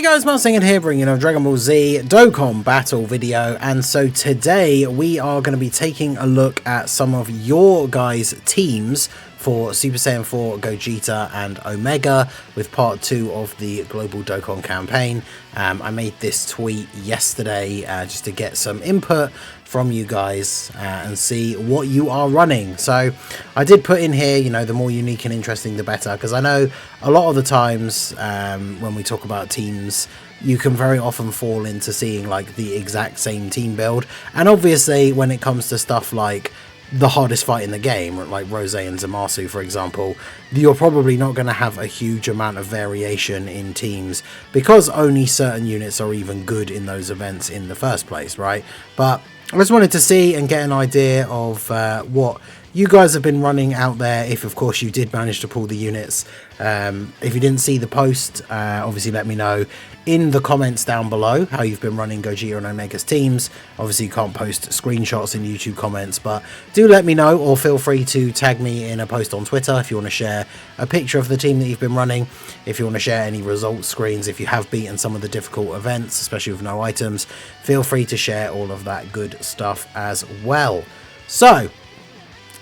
Hey guys, Marsinger here, bringing you a Dragon Ball Z Dokkan battle video, and so today we are going to be taking a look at some of your guys' teams for Super Saiyan 4 Gogeta and Omega with part 2 of the Global Dokkan campaign. I made this tweet yesterday just to get some input from you guys and see what you are running. So I did put in here, you know, the more unique and interesting the better, because I know a lot of the times when we talk about teams, you can very often fall into seeing like the exact same team build, and obviously when it comes to stuff like the hardest fight in the game, like Rose and Zamasu for example, you're probably not going to have a huge amount of variation in teams because only certain units are even good in those events in the first place, right? But I just wanted to see and get an idea of what you guys have been running out there, if of course you did manage to pull the units. If you didn't see the post, obviously let me know in the comments down below how you've been running Gogeta and Omega's teams. Obviously you can't post screenshots in YouTube comments, but do let me know, or feel free to tag me in a post on Twitter if you want to share a picture of the team that you've been running, if you want to share any results screens, if you have beaten some of the difficult events, especially with no items. Feel free to share all of that good stuff as well. So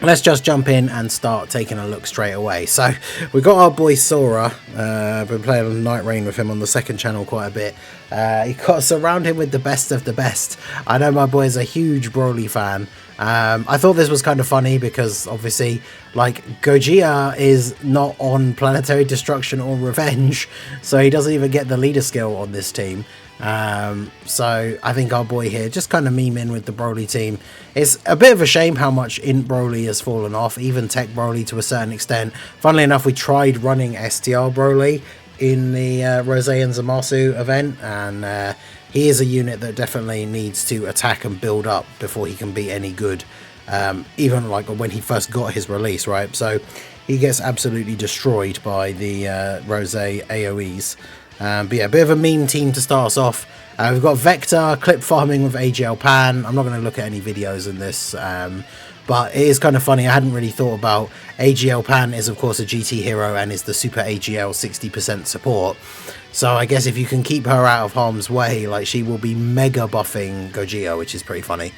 let's just jump in and start taking a look straight away. So we got our boy Sora. Been playing on Night Rain with him on the second channel quite a bit. You got to surround him with the best of the best. I know my boy is a huge Broly fan. I thought this was kind of funny because obviously like Gogeta is not on planetary destruction or revenge, so he doesn't even get the leader skill on this team. So I think our boy here just kind of memeing with the Broly team. It's a bit of a shame how much Int Broly has fallen off, even Tech Broly to a certain extent. Funnily enough, we tried running STR Broly in the Rose and Zamasu event, and he is a unit that definitely needs to attack and build up before he can be any good, even like when he first got his release, right? So he gets absolutely destroyed by the Rose AoEs. But yeah, a bit of a meme team to start us off. We've got Vector, clip farming with AGL Pan. I'm not going to look at any videos in this, but it is kind of funny. I hadn't really thought about AGL Pan is of course a GT hero and is the Super AGL 60% support. So I guess if you can keep her out of harm's way, like she will be mega buffing Gogeta, which is pretty funny.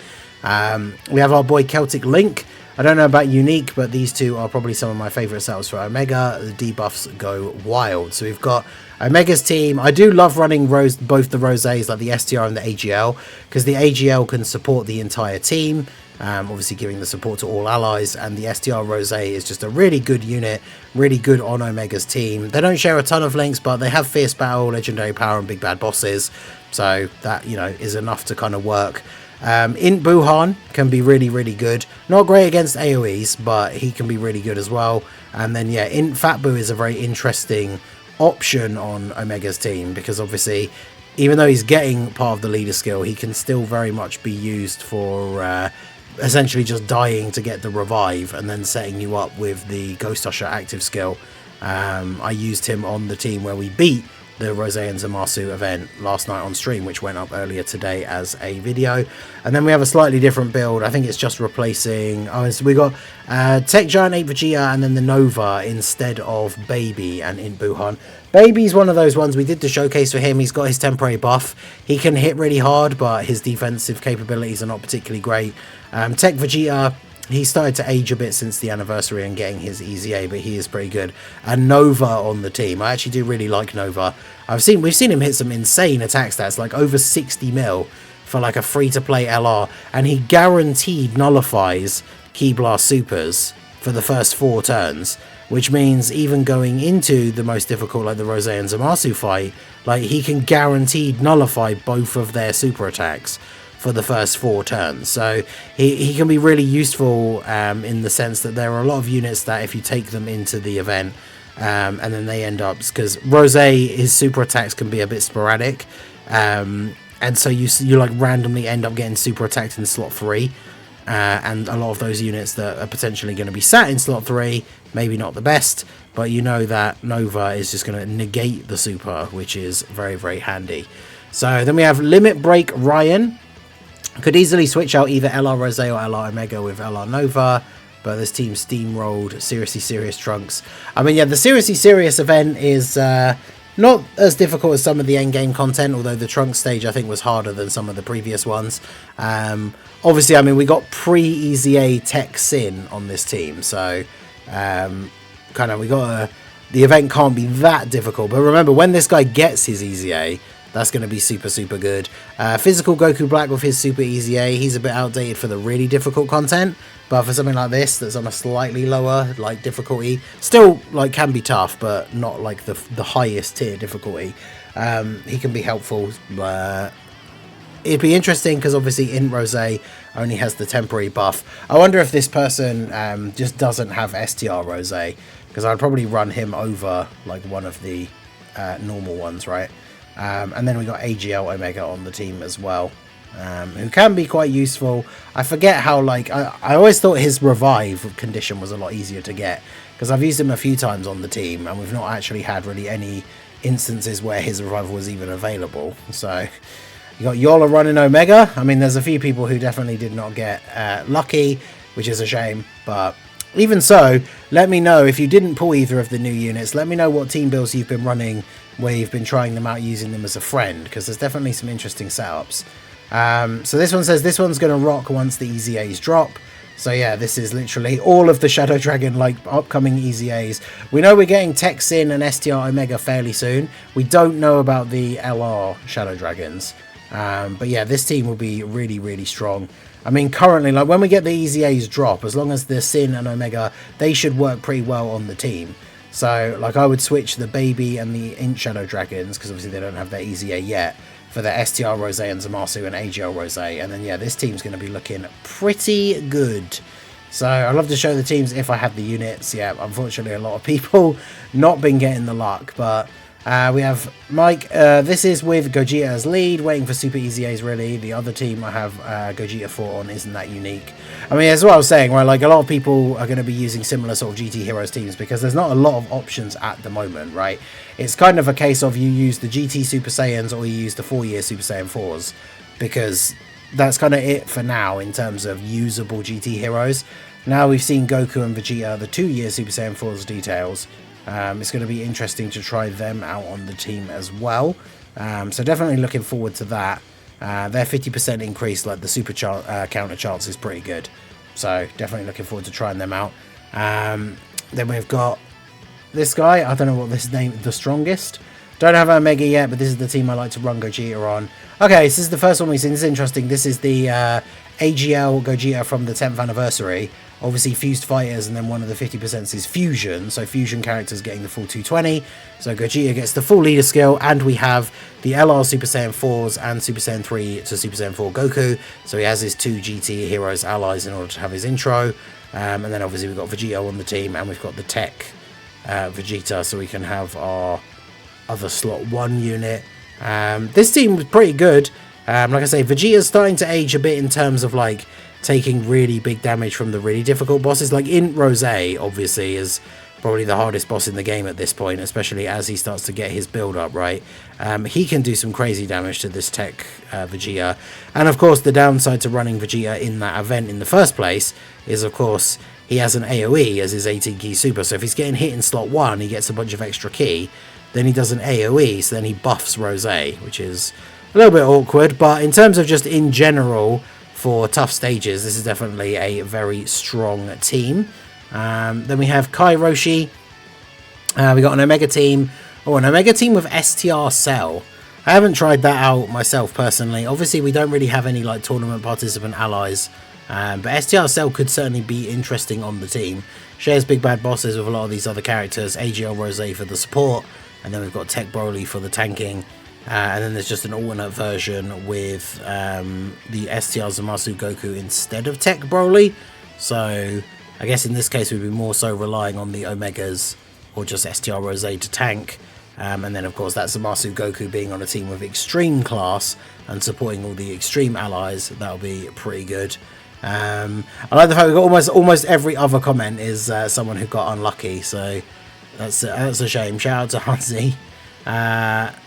We have our boy Celtic Link. I don't know about Unique, but these two are probably some of my favourite setups for Omega. The debuffs go wild. So we've got Omega's team. I do love running both the Rosés, like the STR and the AGL, because the AGL can support the entire team, obviously giving the support to all allies, and the STR Rosé is just a really good unit, really good on Omega's team. They don't share a ton of links, but they have Fierce Battle, Legendary Power, and Big Bad Bosses, so that, you know, is enough to kind of work. Int Buhan can be really, really good. Not great against AoEs, but he can be really good as well. And then, yeah, Int Fat Boo is a very interesting option on Omega's team, because obviously, even though he's getting part of the leader skill, he can still very much be used for essentially just dying to get the revive and then setting you up with the Ghost Usher active skill. I used him on the team where we beat the Rose and Zamasu event last night on stream, which went up earlier today as a video. And then we have a slightly different build. I think it's just replacing, so we got Tech Giant 8 Vegeta and then the Nova instead of Baby and Int Buhan. Baby's one of those ones, we did the showcase for him. He's got his temporary buff. He can hit really hard, but his defensive capabilities are not particularly great. Tech Vegeta, he started to age a bit since the anniversary and getting his EZA, but he is pretty good. And Nova on the team. I actually do really like Nova. We've seen him hit some insane attack stats, like over 60 mil for like a free-to-play LR, and he guaranteed nullifies Ki Blast Supers for the first 4 turns, which means even going into the most difficult, like the Rose and Zamasu fight, like he can guaranteed nullify both of their super attacks for the first 4 turns. So he can be really useful in the sense that there are a lot of units that if you take them into the event and then they end up, because Rose, his super attacks can be a bit sporadic, and so you like randomly end up getting super attacked in slot 3, and a lot of those units that are potentially going to be sat in slot 3, maybe not the best, but you know that Nova is just going to negate the super, which is very, very handy. So then we have Limit Break Ryan. Could easily switch out either LR Rose or LR Omega with LR Nova, but this team steamrolled Seriously Serious Trunks. I mean, yeah, the Seriously Serious event is Not as difficult as some of the endgame content, although the trunk stage I think was harder than some of the previous ones. Obviously, I mean, we got pre-EZA Tech Sin on this team, so kind of we got the event can't be that difficult. But remember, when this guy gets his EZA, that's going to be super, super good. Physical Goku Black with his super EZA, he's a bit outdated for the really difficult content. But for something like this, that's on a slightly lower like difficulty, still like can be tough, but not like the highest tier difficulty. He can be helpful. It'd be interesting because obviously in Rose only has the temporary buff. I wonder if this person just doesn't have STR Rose, because I'd probably run him over like one of the normal ones, right? And then we got AGL Omega on the team as well, who can be quite useful. I forget how, like, I always thought his revive condition was a lot easier to get, because I've used him a few times on the team and we've not actually had really any instances where his revival was even available. So you got Yola running Omega. I mean, there's a few people who definitely did not get lucky, which is a shame, but even so, let me know if you didn't pull either of the new units. Let me know what team builds you've been running where you've been trying them out using them as a friend, because there's definitely some interesting setups. So this one says this one's going to rock once the EZAs drop. So yeah, this is literally all of the Shadow Dragon like upcoming EZAs. We know we're getting Tech Sin and STR Omega fairly soon. We don't know about the LR Shadow Dragons. But yeah, this team will be really, really strong. I mean, currently, like when we get the EZAs drop, as long as the Sin and Omega, they should work pretty well on the team. So like I would switch the Baby and the Int Shadow Dragons, because obviously they don't have their EZA yet, for the STR Rose and Zamasu and AGL Rose. And then yeah, this team's going to be looking pretty good. So I'd love to show the teams if I had the units. Yeah, unfortunately a lot of people not been getting the luck, but we have Mike. This is with Gogeta as lead, waiting for super EZAs really. The other team I have Gogeta 4 on isn't that unique. I mean, that's what I was saying, right? Like a lot of people are going to be using similar sort of GT Heroes teams because there's not a lot of options at the moment, right? It's kind of a case of you use the GT Super Saiyans or you use the 4-year Super Saiyan 4s, because that's kind of it for now in terms of usable GT Heroes. Now we've seen Goku and Vegeta, the 2-year Super Saiyan 4s details. It's going to be interesting to try them out on the team as well. So definitely looking forward to that. Their 50% increase, like the super counter chance, is pretty good. So definitely looking forward to trying them out. Then we've got this guy. I don't know what this name, the strongest. Don't have Omega yet, but this is the team I like to run Gogeta on. Okay, so this is the first one we've seen. This is interesting. This is the AGL Gogeta from the 10th anniversary. Obviously fused fighters, and then one of the 50% is fusion, so fusion characters getting the full 220. So Gogeta gets the full leader skill, and we have the LR Super Saiyan 4s and Super Saiyan 3 to Super Saiyan 4 Goku. So he has his 2 GT Heroes allies in order to have his intro. And then obviously we've got Vegeta on the team, and we've got the Tech Vegeta, so we can have our other slot 1 unit. This team was pretty good. Like I say, Vegeta's starting to age a bit in terms of like taking really big damage from the really difficult bosses. Like Int Rose obviously is probably the hardest boss in the game at this point, especially as he starts to get his build up right. He can do some crazy damage to this Tech Vegeta, and of course the downside to running Vegeta in that event in the first place is of course he has an AoE as his 18 key super, so if he's getting hit in slot 1 he gets a bunch of extra key, then he does an AoE, so then he buffs Rose, which is a little bit awkward. But in terms of just in general for tough stages, this is definitely a very strong team. Then we have Kai Roshi. We got an Omega team. Oh, an Omega team with STR Cell. I haven't tried that out myself personally. Obviously, we don't really have any like tournament participant allies. But STR Cell could certainly be interesting on the team. Shares big bad bosses with a lot of these other characters. AGL Rose for the support. And then we've got Tech Broly for the tanking. And then there's just an alternate version with the STR Zamasu Goku instead of Tech Broly. So I guess in this case we'd be more so relying on the Omegas or just STR Rose to tank. And then of course that's Zamasu Goku being on a team with extreme class and supporting all the extreme allies. That'll be pretty good. I like the fact we've got almost every other comment is someone who got unlucky. So that's a shame. Shout out to Hansi.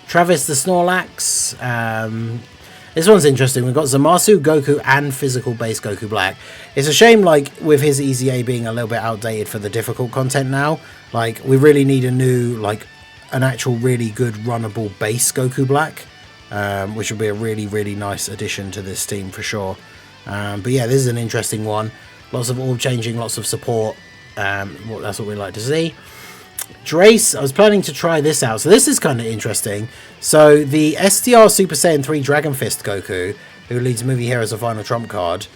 Travis the Snorlax. This one's interesting. We've got Zamasu Goku and physical base Goku Black. It's a shame, like, with his EZA being a little bit outdated for the difficult content now. Like, we really need a new, like, an actual really good runnable base Goku Black, which will be a really nice addition to this team for sure. But yeah, this is an interesting one. Lots of orb changing, lots of support. That's what we like to see. Drace, I was planning to try this out. So this is kind of interesting. So the STR Super Saiyan 3 Dragon Fist Goku, who leads movie here as a final trump card,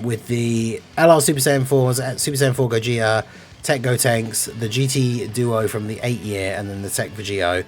with the LR Super Saiyan 4s, Super Saiyan 4 Gogeta, Tech Gotenks, the GT Duo from the 8 year, and then the Tech Vegito.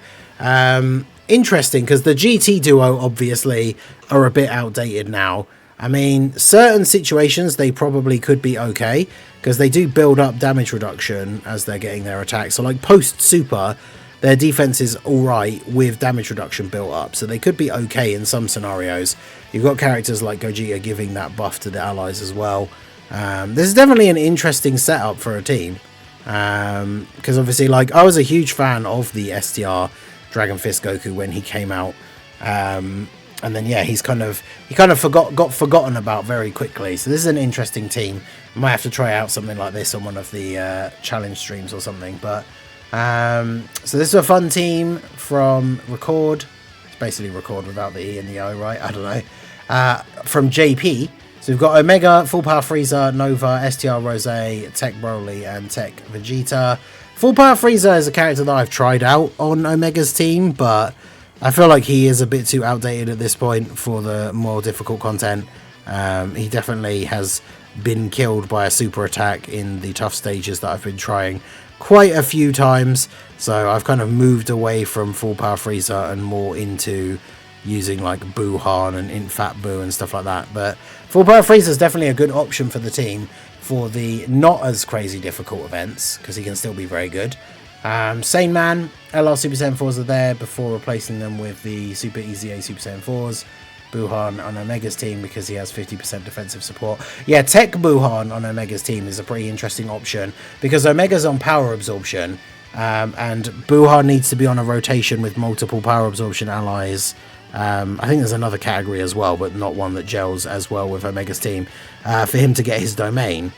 Interesting, because the GT Duo obviously are a bit outdated now. I mean, certain situations they probably could be okay, because they do build up damage reduction as they're getting their attacks. So like post Super, their defense is alright with damage reduction built up, so they could be okay in some scenarios. You've got characters like Gogeta giving that buff to the allies as well. This is definitely an interesting setup for a team, because obviously, like, I was a huge fan of the STR Dragon Fist Goku when he came out, and then yeah, he kind of got forgotten about very quickly. So this is an interesting team. I might have to try out something like this on one of the challenge streams or something. But so this is a fun team from Record. It's basically Record without the E and the O, right? I don't know. From JP. So we've got Omega, Full Power Frieza, Nova, STR Rose, Tech Broly, and Tech Vegeta. Full Power Frieza is a character that I've tried out on Omega's team, but I feel like he is a bit too outdated at this point for the more difficult content. He definitely has been killed by a super attack in the tough stages that I've been trying quite a few times. So I've kind of moved away from Full Power Frieza and more into using like Buhan and Infat Buu and stuff like that. But Full Power Frieza is definitely a good option for the team for the not as crazy difficult events, because he can still be very good. Sane Man, LR Super Saiyan 4s are there before replacing them with the Super EZA Super Saiyan 4s. Buhan on Omega's team because he has 50% defensive support. Yeah, Tech Buhan on Omega's team is a pretty interesting option because Omega's on power absorption, and Buhan needs to be on a rotation with multiple power absorption allies. I think there's another category as well, but not one that gels as well with Omega's team, for him to get his domain.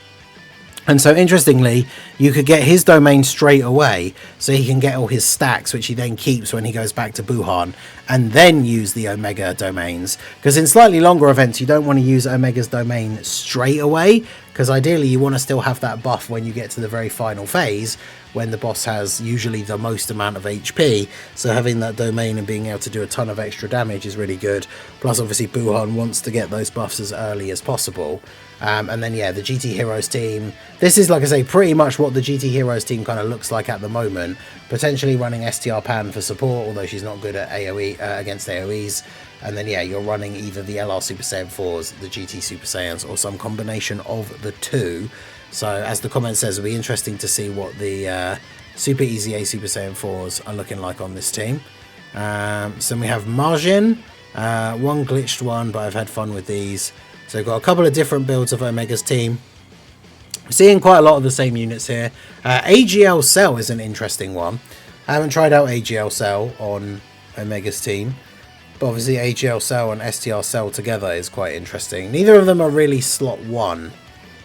And so, interestingly, you could get his domain straight away, so he can get all his stacks, which he then keeps when he goes back to Buhan, and then use the Omega domains. Because in slightly longer events, you don't want to use Omega's domain straight away, because ideally you want to still have that buff when you get to the very final phase, when the boss has usually the most amount of HP. So having that domain and being able to do a ton of extra damage is really good. Plus, obviously, Buhan wants to get those buffs as early as possible. And then, yeah, the GT Heroes team. This is, like I say, pretty much what the GT Heroes team kind of looks like at the moment. Potentially running STR Pan for support, although she's not good at AoE against AoEs. And then, yeah, you're running either the LR Super Saiyan 4s, the GT Super Saiyans, or some combination of the two. So, as the comment says, it'll be interesting to see what the Super EZA Super Saiyan 4s are looking like on this team. So we have Marjin, one glitched one, but I've had fun with these. So we've got a couple of different builds of Omega's team. We're seeing quite a lot of the same units here. AGL Cell is an interesting one. I haven't tried out AGL Cell on Omega's team, but obviously AGL Cell and STR Cell together is quite interesting. Neither of them are really slot 1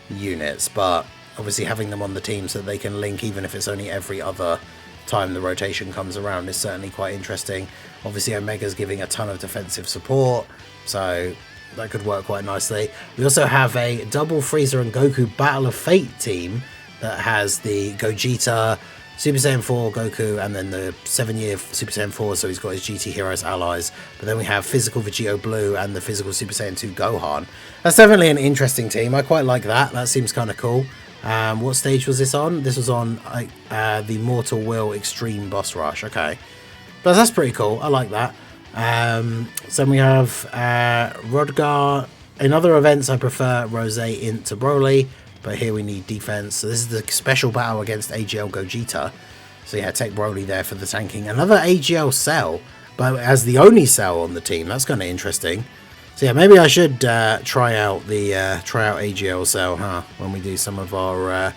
units, but obviously having them on the team so that they can link even if it's only every other time the rotation comes around is certainly quite interesting. Obviously Omega's giving a ton of defensive support, so that could work quite nicely. We also have a double Frieza and Goku Battle of Fate team that has the Gogeta, Super Saiyan 4 Goku, and then the 7-year Super Saiyan 4, so he's got his GT Heroes allies. But then we have Physical Vegito Blue and the Physical Super Saiyan 2 Gohan. That's definitely an interesting team. I quite like that. That seems kind of cool. What stage was this on? This was on the Mortal Will Extreme Boss Rush. Okay. But that's pretty cool. I like that. So we have Rodgar. In other events, I prefer Rose Int to Broly, but here we need defense. So this is the special battle against AGL Gogeta. So yeah, take Broly there for the tanking. Another AGL Cell, but as the only cell on the team. That's kind of interesting. So yeah, maybe I should try out AGL Cell, when we do some of our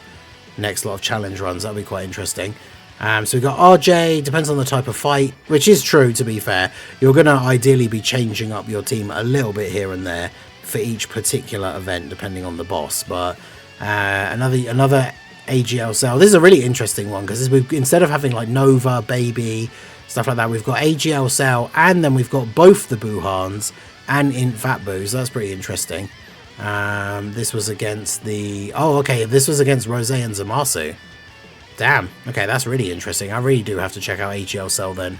next lot of challenge runs. That'll be quite interesting. So we've got RJ, depends on the type of fight, which is true, to be fair. You're going to ideally be changing up your team a little bit here and there for each particular event, depending on the boss. But another AGL Cell. This is a really interesting one because instead of having like Nova, Baby, stuff like that, we've got AGL Cell, and then we've got both the Buhans and Int Fatboo, so that's pretty interesting. This was against the... Oh, okay, this was against Rose and Zamasu. Damn, okay, that's really interesting. I really do have to check out AGL Cell then.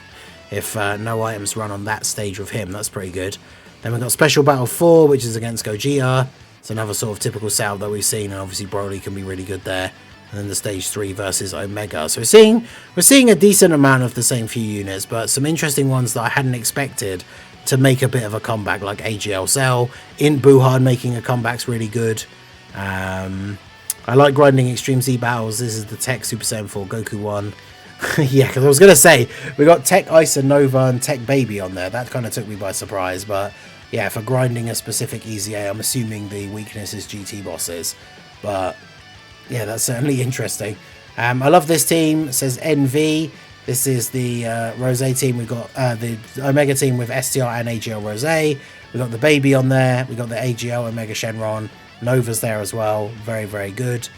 If no items run on that stage with him, that's pretty good. Then we've got Special Battle 4, which is against Gogeta. It's another sort of typical setup that we've seen, and obviously Broly can be really good there. And then the stage 3 versus Omega. So we're seeing a decent amount of the same few units, but some interesting ones that I hadn't expected to make a bit of a comeback, like AGL Cell. Int Buhan making a comeback's really good. I like grinding Extreme Z battles. This is the Tech Super Saiyan 4 Goku one. Yeah, because I was going to say, we got Tech Ice and Nova and Tech Baby on there. That kind of took me by surprise, but yeah, for grinding a specific EZA, I'm assuming the weakness is GT bosses. But yeah, that's certainly interesting. I love this team. It says NV. This is the Rose team. We've got the Omega team with STR and AGL Rose. We've got the Baby on there. We've got the AGL Omega Shenron. Nova's there as well. Very, very good.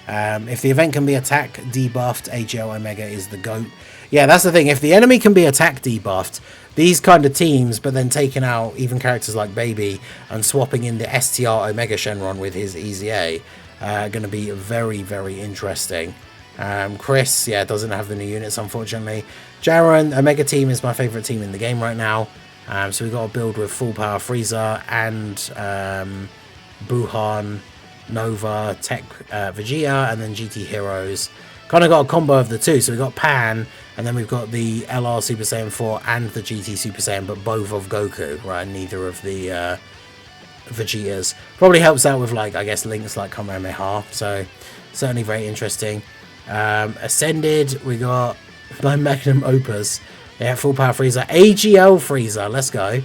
If the event can be attack debuffed, AGL Omega is the GOAT. Yeah, that's the thing. If the enemy can be attack debuffed, these kind of teams, but then taking out even characters like Baby and swapping in the STR Omega Shenron with his EZA, going to be very, very interesting. Chris, yeah, doesn't have the new units, unfortunately. Jaren, Omega team is my favourite team in the game right now. So we've got a build with full power Frieza and Buhan, Nova, Tech Vegeta, and then GT Heroes. Kind of got a combo of the two. So we've got Pan, and then we've got the LR Super Saiyan 4 and the GT Super Saiyan, but both of Goku, right? Neither of the Vegetas. Probably helps out with, like, I guess, links like Kamehameha. So certainly very interesting. Ascended, we got my Magnum Opus. Yeah, full power Frieza. AGL Frieza, let's go.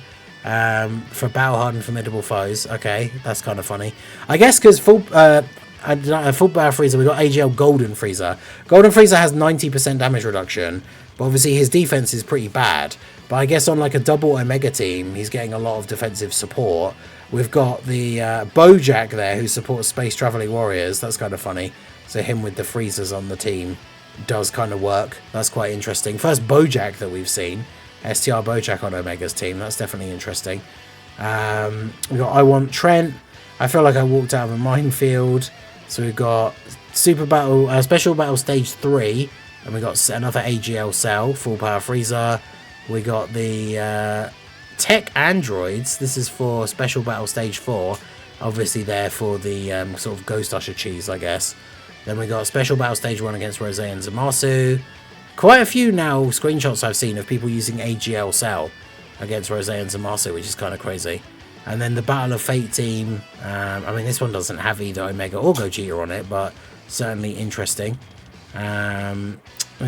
For battle hardened formidable foes. Okay, that's kind of funny. I guess because full power Frieza, we got AGL Golden Frieza. Golden Frieza has 90% damage reduction, but obviously his defense is pretty bad. But I guess on like a double Omega team, he's getting a lot of defensive support. We've got the Bojack there, who supports Space Traveling Warriors. That's kind of funny. So him with the Freezers on the team does kind of work. That's quite interesting. First Bojack that we've seen. STR Bojack on Omega's team. That's definitely interesting. We got I Want Trent. I feel like I walked out of a minefield. So we've got Super Battle, Special Battle Stage 3. And we got another AGL Cell, Full Power Frieza. We got the Tech Androids. This is for Special Battle Stage 4. Obviously there for the sort of Ghost Usher cheese, I guess. Then we got Special Battle Stage 1 against Rose and Zamasu. Quite a few now screenshots I've seen of people using AGL Cell against Rose and Zamasu, which is kind of crazy. And then the Battle of Fate team. I mean, this one doesn't have either Omega or Gogeta on it, but certainly interesting. We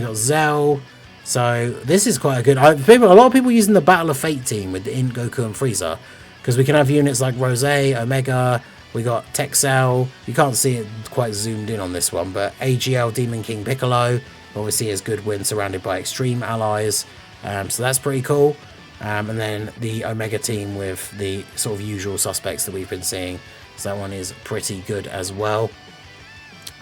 got Zell. So this is quite a good... a lot of people using the Battle of Fate team with the Int, Goku and Frieza. Because we can have units like Rose, Omega... We got Tech Cell. You can't see it quite zoomed in on this one, but AGL Demon King Piccolo. Obviously his good win surrounded by extreme allies. So that's pretty cool. And then the Omega team with the sort of usual suspects that we've been seeing. So that one is pretty good as well.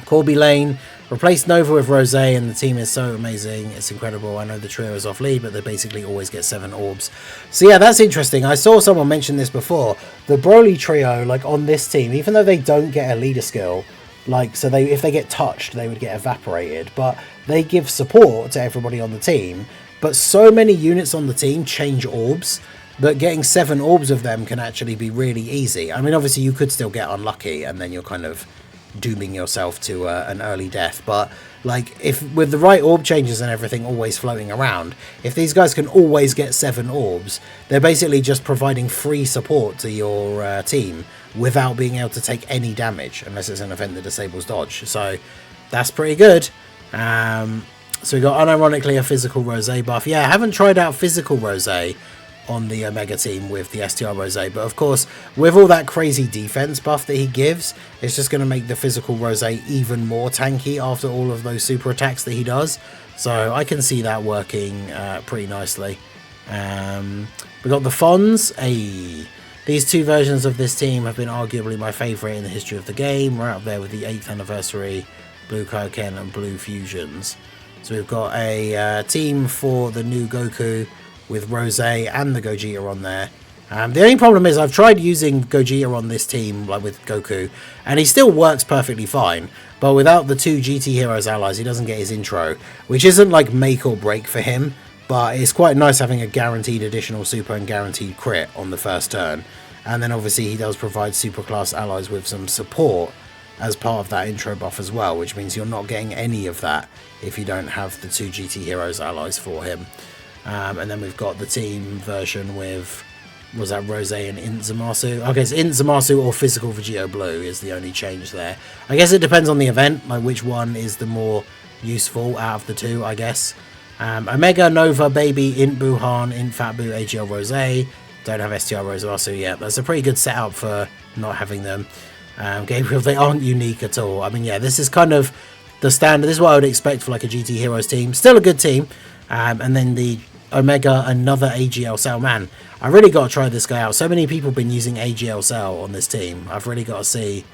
Corby Lane replaced Nova with Rose, and the team is so amazing. It's incredible. I know the trio is off lead, but they basically always get 7 orbs. So yeah, that's interesting. I saw someone mention this before. The Broly trio, like on this team, even though they don't get a leader skill, like, so if they get touched, they would get evaporated, but they give support to everybody on the team. But so many units on the team change orbs that getting 7 orbs of them can actually be really easy. I mean, obviously you could still get unlucky and then you're kind of dooming yourself to an early death, but like, if with the right orb changes and everything always floating around, if these guys can always get 7 orbs, they're basically just providing free support to your team without being able to take any damage unless it's an event that disables dodge. So that's pretty good. So we got unironically a physical Rose buff. Yeah, I haven't tried out physical Rose on the Omega team with the STR Rose, but of course with all that crazy defense buff that he gives, it's just going to make the physical Rose even more tanky after all of those super attacks that he does. So I can see that working pretty nicely. We got the Fonz. These 2 versions of this team have been arguably my favourite in the history of the game. We're up there with the 8th anniversary blue Kaioken and blue fusions. So we've got a team for the new Goku with Rose and the Gogeta on there. The only problem is I've tried using Gogeta on this team, like with Goku, and he still works perfectly fine. But without the 2 GT Heroes allies, he doesn't get his intro, which isn't like make or break for him. But it's quite nice having a guaranteed additional super and guaranteed crit on the first turn. And then obviously he does provide superclass allies with some support as part of that intro buff as well, which means you're not getting any of that if you don't have the 2 GT Heroes allies for him. And then we've got the team version with, was that Rose and Int Zamasu? Okay, so Int Zamasu or Physical Vegito Blue is the only change there. I guess it depends on the event, like which one is the more useful out of the two, I guess. Omega, Nova, Baby, Int Buhan, Int Fat Boo, AGL Rose. Don't have STR Rosemasu yet. That's a pretty good setup for not having them. Gabriel, they aren't unique at all. I mean, yeah, this is kind of the standard. This is what I would expect for like a GT Heroes team. Still a good team. And then the Omega, another AGL Cell. Man, I really got to try this guy out. So many people have been using AGL Cell on this team. I've really got to see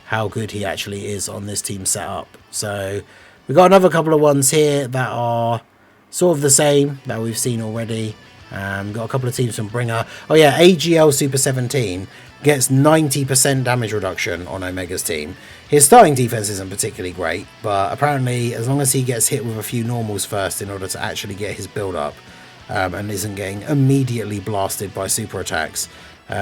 how good he actually is on this team setup. So we've got another couple of ones here that are sort of the same that we've seen already. Got a couple of teams from Bringer. Oh yeah, AGL Super 17 gets 90% damage reduction on Omega's team. His starting defense isn't particularly great, but apparently as long as he gets hit with a few normals first in order to actually get his build up, and isn't getting immediately blasted by super attacks,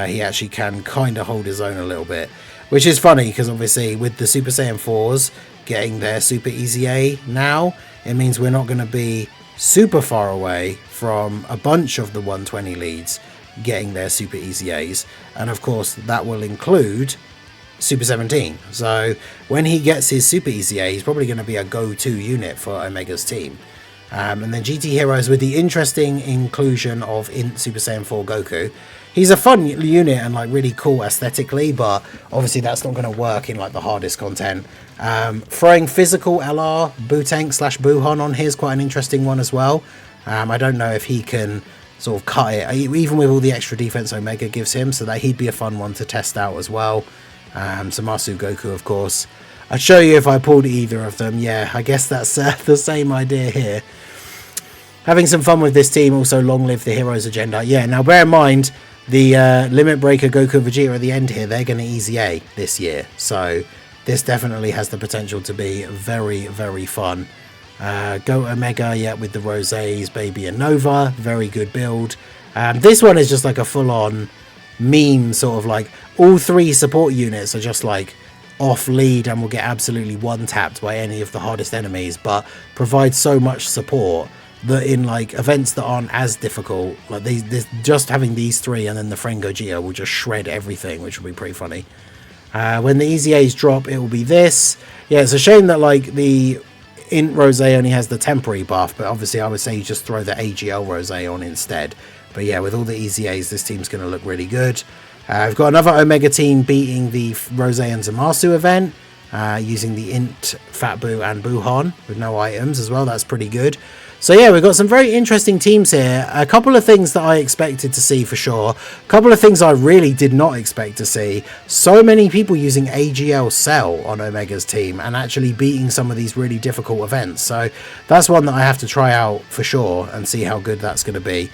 he actually can kind of hold his own a little bit. Which is funny, because obviously with the Super Saiyan 4s getting their Super EZA now, it means we're not going to be super far away from a bunch of the 120 leads getting their Super EZAs. And of course, that will include Super 17. So when he gets his Super EZA, he's probably going to be a go-to unit for Omega's team. And then GT Heroes with the interesting inclusion of Int Super Saiyan 4 Goku. He's a fun unit and like really cool aesthetically, but obviously that's not going to work in like the hardest content. Throwing physical LR Bootank / Buhan on here is quite an interesting one as well. I don't know if he can sort of cut it, even with all the extra defense Omega gives him, so that he'd be a fun one to test out as well. Zamasu Goku, of course. I'd show you if I pulled either of them. Yeah, I guess that's the same idea here. Having some fun with this team. Also, long live the Heroes agenda. Yeah, now bear in mind, the Limit Breaker Goku and Vegeta at the end here, they're going to EZA this year. So this definitely has the potential to be very, very fun. Go Omega, yeah, with the Roses, Baby and Nova. Very good build. This one is just like a full-on meme, sort of like all 3 support units are just like off lead and will get absolutely one-tapped by any of the hardest enemies, but provide so much support that in like events that aren't as difficult, like just having these 3 and then the friend Gogeta will just shred everything, which will be pretty funny. When the EZAs drop, it will be this. Yeah, it's a shame that like the Int Rose only has the temporary buff, but obviously I would say you just throw the AGL Rose on instead. But yeah, with all the EZAs, this team's going to look really good. I've got another Omega team beating the Rose and Zamasu event, using the Int, Fat Boo and Buhan with no items as well. That's pretty good. So yeah, we've got some very interesting teams here. A couple of things that I expected to see for sure. A couple of things I really did not expect to see. So many people using AGL Cell on Omega's team and actually beating some of these really difficult events. So that's one that I have to try out for sure and see how good that's going to be.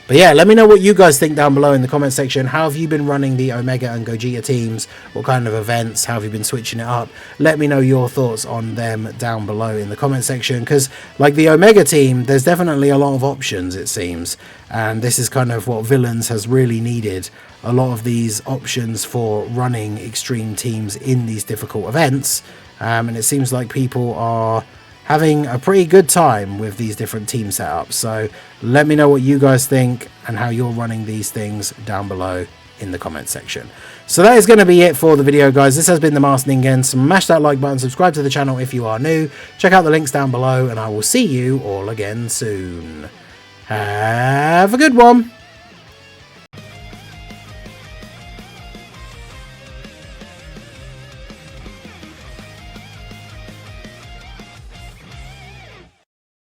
But yeah, let me know what you guys think down below in the comment section. How have you been running the Omega and Gogeta teams? What kind of events? How have you been switching it up? Let me know your thoughts on them down below in the comment section. Because like the Omega team, there's definitely a lot of options, it seems. And this is kind of what Villains has really needed. A lot of these options for running extreme teams in these difficult events. And it seems like people are having a pretty good time with these different team setups. So let me know what you guys think and how you're running these things down below in the comment section. So that is going to be it for the video, guys. This has been the Masked Ningen. Smash that like button, subscribe to the channel if you are new, check out the links down below, and I will see you all again soon. Have a good one.